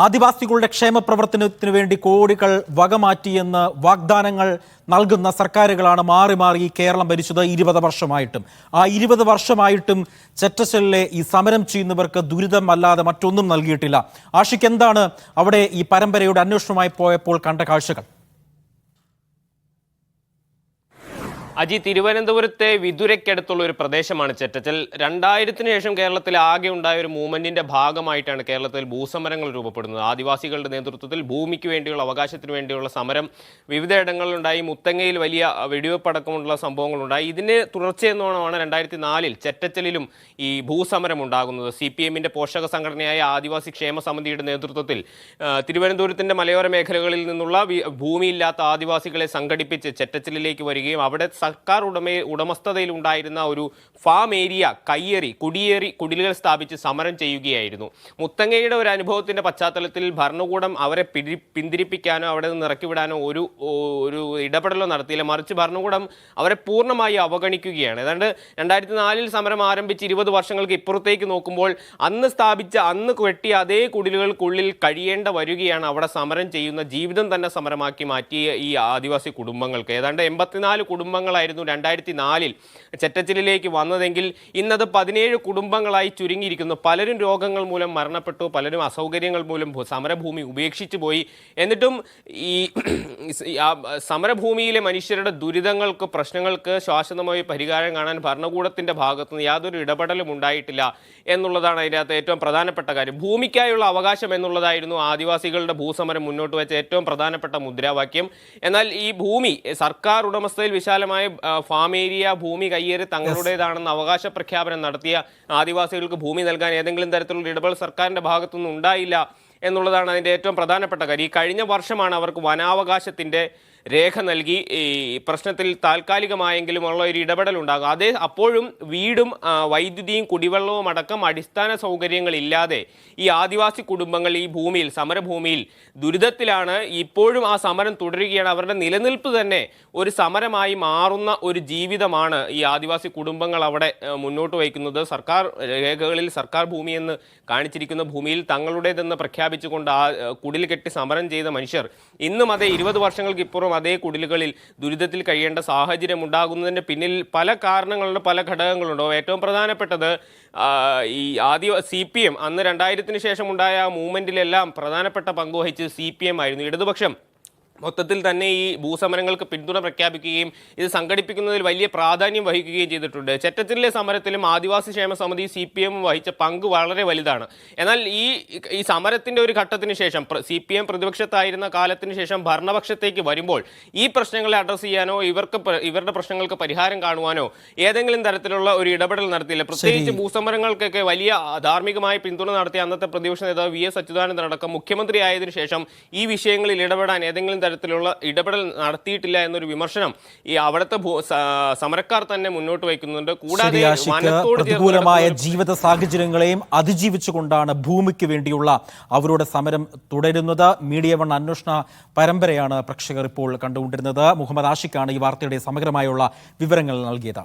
ആദിവാസികളുടെ ക്ഷേമ പ്രവർത്തനത്തിനു വേണ്ടി കോടികൾ വകമാറ്റിയെന്ന് വാഗ്ദാനങ്ങൾ നൽകുന്ന സർക്കാരുകളാണ് മാറി മാറി കേരളം ഭരിച്ചത് 20 വർഷമായിട്ടും. ആ 20 വർഷമായിട്ടും ചെറ്റച്ചലിലെ ഈ സമരം ചെയ്യുന്നവർക്ക് ദുരിതം അല്ലാതെ മറ്റൊന്നും നൽകിയിട്ടില്ല. ആഷിക്ക്, എന്താണ് അവിടെ ഈ പരമ്പരയുടെ അന്വേഷണമായി പോയപ്പോൾ കണ്ട കാഴ്ചകൾ? അജി, തിരുവനന്തപുരത്തെ വിതുരയ്ക്കടുത്തുള്ള ഒരു പ്രദേശമാണ് ചെറ്റച്ചൽ. 2000-ന് ശേഷം കേരളത്തിൽ ആകെ ഉണ്ടായ ഒരു മൂവ്മെന്റിന്റെ ഭാഗമായിട്ടാണ് കേരളത്തിൽ ഭൂസമരങ്ങൾ രൂപപ്പെടുന്നത്. ആദിവാസികളുടെ നേതൃത്വത്തിൽ ഭൂമിക്ക് വേണ്ടിയുള്ള അവകാശത്തിന് വേണ്ടിയുള്ള സമരം വിവിധയിടങ്ങളിലുണ്ടായി. മുത്തങ്ങയിൽ വലിയ വെടിവെപ്പടക്കമുള്ള സംഭവങ്ങളുണ്ടായി. ഇതിന് തുടർച്ചയെന്നോണമാണ് 2004-ൽ ചെറ്റച്ചലിലും ഈ ഭൂസമരം ഉണ്ടാകുന്നത്. CPM-ന്റെ പോഷക സംഘടനയായ ആദിവാസി ക്ഷേമ സമിതിയുടെ നേതൃത്വത്തിൽ തിരുവനന്തപുരത്തിന്റെ മലയോര മേഖലകളിൽ നിന്നുള്ള ഭൂമിയില്ലാത്ത ആദിവാസികളെ സംഘടിപ്പിച്ച് ചെറ്റച്ചലിലേക്ക് വരികയും അവിടെ സർക്കാർ ഉടമസ്ഥതയിൽ ഉണ്ടായിരുന്ന ഒരു ഫാം ഏരിയ കുടിലുകൾ സ്ഥാപിച്ച് സമരം ചെയ്യുകയായിരുന്നു. മുത്തങ്ങയുടെ ഒരു അനുഭവത്തിന്റെ പശ്ചാത്തലത്തിൽ ഭരണകൂടം അവരെ പിന്തിരിപ്പിക്കാനോ അവിടെ നിന്ന് ഇറക്കിവിടാനോ ഒരു ഇടപെടലോ നടത്തിയില്ല. മറിച്ച് ഭരണകൂടം അവരെ പൂർണ്ണമായി അവഗണിക്കുകയാണ്. ഏതാണ്ട് 2004-ൽ സമരം ആരംഭിച്ച് 20 വർഷങ്ങൾക്ക് ഇപ്പുറത്തേക്ക് നോക്കുമ്പോൾ അന്ന് വെട്ടിയ അതേ കുടിലുകൾക്കുള്ളിൽ കഴിയേണ്ട വരികയാണ് അവിടെ സമരം ചെയ്യുന്ന ജീവിതം തന്നെ സമരമാക്കി മാറ്റിയ ഈ ആദിവാസി കുടുംബങ്ങൾക്ക്. ഏതാണ്ട് 84 കുടുംബങ്ങളായിരുന്നു 2004-ൽ ചെറ്റച്ചലിലേക്ക് വന്നതെങ്കിൽ ഇന്നത് 17 കുടുംബങ്ങളായി ചുരുങ്ങിയിരിക്കുന്നു. പലരും രോഗങ്ങൾ മൂലം മരണപ്പെട്ടു, പലരും അസൗകര്യങ്ങൾ മൂലം സമരഭൂമി ഉപേക്ഷിച്ചു പോയി. എന്നിട്ടും ഈ സമരഭൂമിയിലെ മനുഷ്യരുടെ ദുരിതങ്ങൾക്ക്, പ്രശ്നങ്ങൾക്ക് ശാശ്വതമായ പരിഹാരം കാണാൻ ഭരണകൂടത്തിന്റെ ഭാഗത്തുനിന്ന് യാതൊരു ഇടപെടലും ഉണ്ടായിട്ടില്ല എന്നുള്ളതാണ് അതിനകത്ത് ഏറ്റവും പ്രധാനപ്പെട്ട കാര്യം. ഭൂമിക്കായുള്ള അവകാശം എന്നുള്ളതായിരുന്നു ആദിവാസികളുടെ ഭൂസമരം മുന്നോട്ട് വെച്ച ഏറ്റവും പ്രധാനപ്പെട്ട മുദ്രാവാക്യം. എന്നാൽ ഈ ഭൂമി സർക്കാർ ഉടമസ്ഥതയിൽ വിശാലമായ ഫാം ഏരിയ ഭൂമി കയ്യേറി തങ്ങളുടേതാണെന്ന് അവകാശ പ്രഖ്യാപനം നടത്തിയ ആദിവാസികൾക്ക് ഭൂമി നൽകാൻ ഏതെങ്കിലും തരത്തിലുള്ള ഇടപെടൽ സർക്കാരിന്റെ ഭാഗത്തുനിന്ന് ഉണ്ടായില്ല എന്നുള്ളതാണ് അതിൻ്റെ ഏറ്റവും പ്രധാനപ്പെട്ട കാര്യം. ഈ കഴിഞ്ഞ വർഷമാണ് അവർക്ക് വനാവകാശത്തിൻ്റെ രേഖ നൽകി ഈ പ്രശ്നത്തിൽ താൽക്കാലികമായെങ്കിലും ഉള്ള ഒരു ഇടപെടൽ ഉണ്ടാകും. അപ്പോഴും വീടും വൈദ്യുതിയും കുടിവെള്ളവും അടക്കം അടിസ്ഥാന സൗകര്യങ്ങളില്ലാതെ ഈ ആദിവാസി കുടുംബങ്ങൾ ഈ ഭൂമിയിൽ, സമരഭൂമിയിൽ ദുരിതത്തിലാണ്. ഇപ്പോഴും ആ സമരം തുടരുകയാണ്. അവരുടെ നിലനിൽപ്പ് തന്നെ ഒരു സമരമായി മാറുന്ന ഒരു ജീവിതമാണ് ഈ ആദിവാസി കുടുംബങ്ങൾ അവിടെ മുന്നോട്ട് വയ്ക്കുന്നത്. സർക്കാർ രേഖകളിൽ സർക്കാർ ഭൂമിയെന്ന് കാണിച്ചിരിക്കുന്ന ഭൂമിയിൽ തങ്ങളുടേതെന്ന് പ്രഖ്യാപിച്ചുകൊണ്ട് കുടിൽ കെട്ടി സമരം ചെയ്ത മനുഷ്യർ ഇന്നും അതേ 20 വർഷങ്ങൾക്ക് ഇപ്പുറം അതേ കുടിലുകളിൽ ദുരിതത്തിൽ കഴിയേണ്ട സാഹചര്യം ഉണ്ടാകുന്നതിന് പിന്നിൽ പല കാരണങ്ങളുണ്ട്, പല ഘടകങ്ങളുണ്ടോ. ഏറ്റവും പ്രധാനപ്പെട്ടത് ഈ CPM അന്ന് 2000-ന് ശേഷം ഉണ്ടായ മൂവ്മെന്റിലെല്ലാം പ്രധാനപ്പെട്ട പങ്കുവഹിച്ച് CPM ആയിരുന്നു. ഇടതുപക്ഷം മൊത്തത്തിൽ തന്നെ ഈ ഭൂസമരങ്ങൾക്ക് പിന്തുണ പ്രഖ്യാപിക്കുകയും ഇത് സംഘടിപ്പിക്കുന്നതിൽ വലിയ പ്രാധാന്യം വഹിക്കുകയും ചെയ്തിട്ടുണ്ട്. ചെറ്റച്ചലിലെ സമരത്തിലും ആദിവാസി ക്ഷേമ സമിതി CPM വഹിച്ച പങ്ക് വളരെ വലുതാണ്. എന്നാൽ ഈ സമരത്തിന്റെ ഒരു ഘട്ടത്തിന് ശേഷം CPM പ്രതിപക്ഷത്തായിരുന്ന കാലത്തിന് ശേഷം ഭരണപക്ഷത്തേക്ക് വരുമ്പോൾ ഈ പ്രശ്നങ്ങളെ അഡ്രസ്സ് ചെയ്യാനോ ഇവരുടെ പ്രശ്നങ്ങൾക്ക് പരിഹാരം കാണുവാനോ ഏതെങ്കിലും തരത്തിലുള്ള ഒരു ഇടപെടൽ നടത്തിയില്ല. പ്രത്യേകിച്ച് ഭൂസമരങ്ങൾക്കൊക്കെ വലിയ ധാർമ്മികമായ പിന്തുണ നടത്തിയ അന്നത്തെ പ്രതിപക്ഷ നേതാവ് VS അച്യുതാനന്ദൻ അടക്കം മുഖ്യമന്ത്രി ആയതിനു ശേഷം ഈ വിഷയങ്ങളിൽ ഇടപെടാൻ ഏതെങ്കിലും തരത്തിലുള്ള ഇടപെടൽ നടത്തിയിട്ടില്ല എന്നൊരു വിമർശനം ഈ അവിടുത്തെ സമരക്കാർ തന്നെ മുന്നോട്ട് വയ്ക്കുന്നുണ്ട്. കൂടാതെ പ്രതികൂലമായ ജീവിത സാഹചര്യങ്ങളെയും അതിജീവിച്ചുകൊണ്ടാണ് ഭൂമിക്ക് വേണ്ടിയുള്ള അവരുടെ സമരം തുടരുന്നത്. മീഡിയ 1 അന്വേഷണ പരമ്പരയാണ് പ്രേക്ഷകർ ഇപ്പോൾ കണ്ടുകൊണ്ടിരുന്നത്. മുഹമ്മദ് ആഷിഖാണ് ഈ വാർത്തയുടെ സമഗ്രമായുള്ള വിവരങ്ങൾ നൽകിയത്.